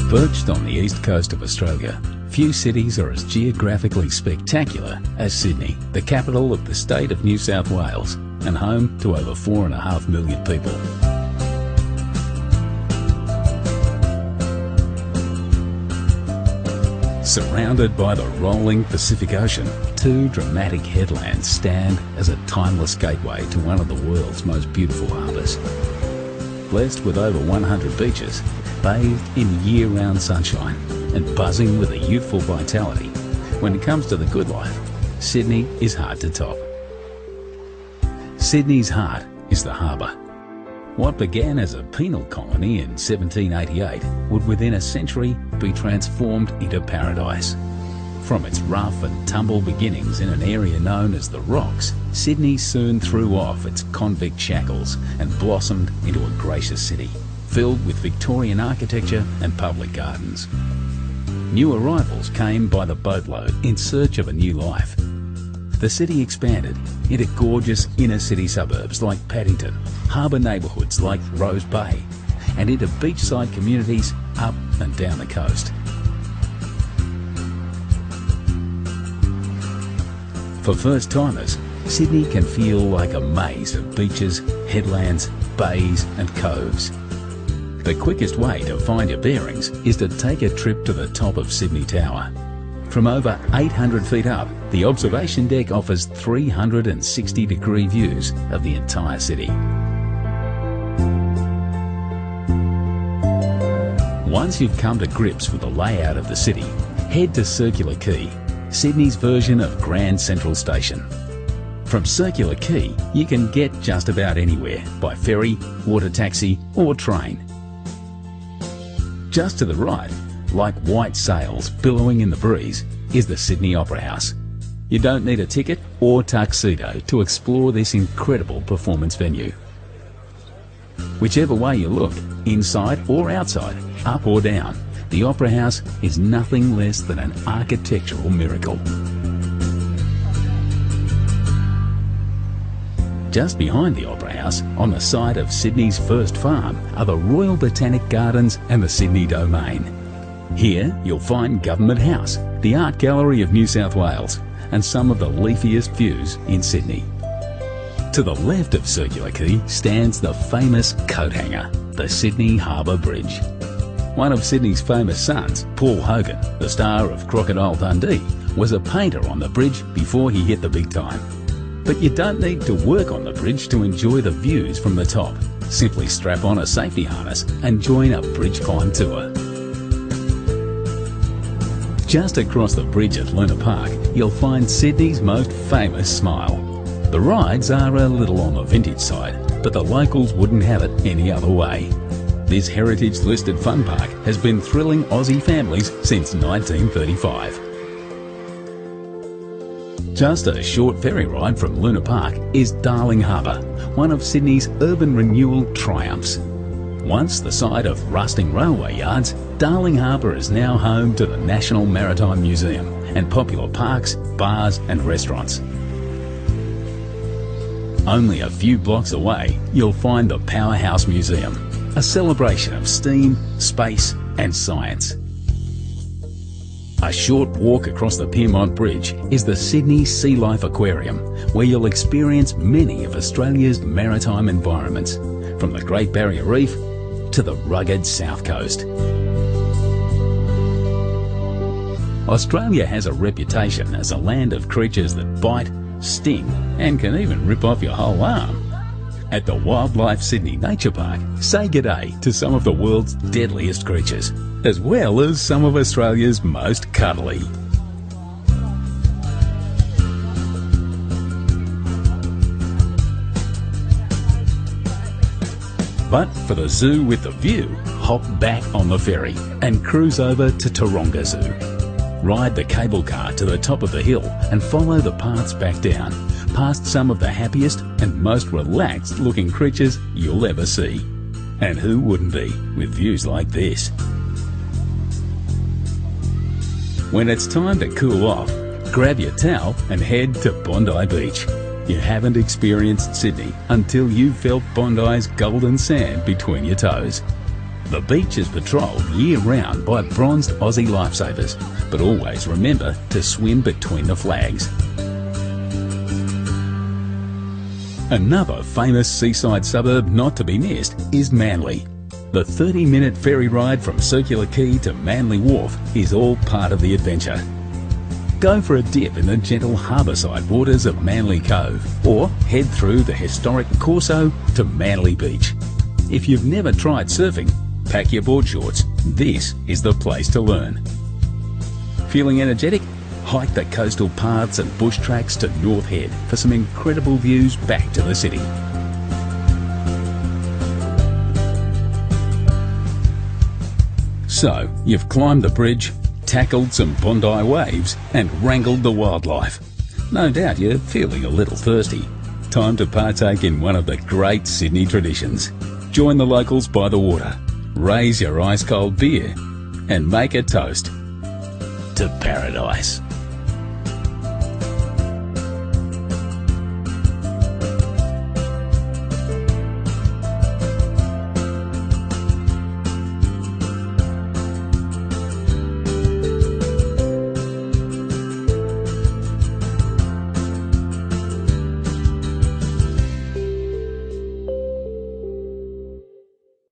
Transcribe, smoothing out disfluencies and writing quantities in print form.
Perched on the east coast of Australia, few cities are as geographically spectacular as Sydney, the capital of the state of New South Wales and home to over 4.5 million people. Surrounded by the rolling Pacific Ocean, two dramatic headlands stand as a timeless gateway to one of the world's most beautiful harbours. Blessed with over 100 beaches, bathed in year-round sunshine and buzzing with a youthful vitality, when it comes to the good life, Sydney is hard to top. Sydney's heart is the harbour. What began as a penal colony in 1788 would within a century be transformed into paradise. From its rough and tumble beginnings in an area known as the Rocks, Sydney soon threw off its convict shackles and blossomed into a gracious city, filled with Victorian architecture and public gardens. New arrivals came by the boatload in search of a new life. The city expanded into gorgeous inner-city suburbs like Paddington, harbour neighbourhoods like Rose Bay, and into beachside communities up and down the coast. For first-timers, Sydney can feel like a maze of beaches, headlands, bays and coves. The quickest way to find your bearings is to take a trip to the top of Sydney Tower. From over 800 feet up, the observation deck offers 360-degree views of the entire city. Once you've come to grips with the layout of the city, head to Circular Quay, Sydney's version of Grand Central Station. From Circular Quay, you can get just about anywhere by ferry, water taxi or train. Just to the right, like white sails billowing in the breeze, is the Sydney Opera House. You don't need a ticket or tuxedo to explore this incredible performance venue. Whichever way you look, inside or outside, up or down, the Opera House is nothing less than an architectural miracle. Just behind the Opera House, on the site of Sydney's first farm, are the Royal Botanic Gardens and the Sydney Domain. Here you'll find Government House, the Art Gallery of New South Wales, and some of the leafiest views in Sydney. To the left of Circular Quay stands the famous coat hanger, the Sydney Harbour Bridge. One of Sydney's famous sons, Paul Hogan, the star of Crocodile Dundee, was a painter on the bridge before he hit the big time. But you don't need to work on the bridge to enjoy the views from the top. Simply strap on a safety harness and join a bridge climb tour. Just across the bridge at Luna Park, you'll find Sydney's most famous smile. The rides are a little on the vintage side, but the locals wouldn't have it any other way. This heritage-listed fun park has been thrilling Aussie families since 1935. Just a short ferry ride from Luna Park is Darling Harbour, one of Sydney's urban renewal triumphs. Once the site of rusting railway yards, Darling Harbour is now home to the National Maritime Museum and popular parks, bars and restaurants. Only a few blocks away, you'll find the Powerhouse Museum, a celebration of steam, space and science. A short walk across the Piermont Bridge is the Sydney Sea Life Aquarium, where you'll experience many of Australia's maritime environments, from the Great Barrier Reef to the rugged South Coast. Australia has a reputation as a land of creatures that bite, sting and can even rip off your whole arm. At the Wildlife Sydney Nature Park, say g'day to some of the world's deadliest creatures, as well as some of Australia's most cuddly. But for the zoo with the view, hop back on the ferry and cruise over to Taronga Zoo. Ride the cable car to the top of the hill and follow the paths back down, past some of the happiest and most relaxed looking creatures you'll ever see. And who wouldn't be with views like this? When it's time to cool off, grab your towel and head to Bondi Beach. You haven't experienced Sydney until you've felt Bondi's golden sand between your toes. The beach is patrolled year-round by bronzed Aussie lifesavers, but always remember to swim between the flags. Another famous seaside suburb not to be missed is Manly. The 30-minute ferry ride from Circular Quay to Manly Wharf is all part of the adventure. Go for a dip in the gentle harbourside waters of Manly Cove, or head through the historic Corso to Manly Beach. If you've never tried surfing, pack your board shorts. This is the place to learn. Feeling energetic? Hike the coastal paths and bush tracks to North Head for some incredible views back to the city. So, you've climbed the bridge, tackled some Bondi waves and wrangled the wildlife. No doubt you're feeling a little thirsty. Time to partake in one of the great Sydney traditions. Join the locals by the water, raise your ice-cold beer and make a toast to paradise.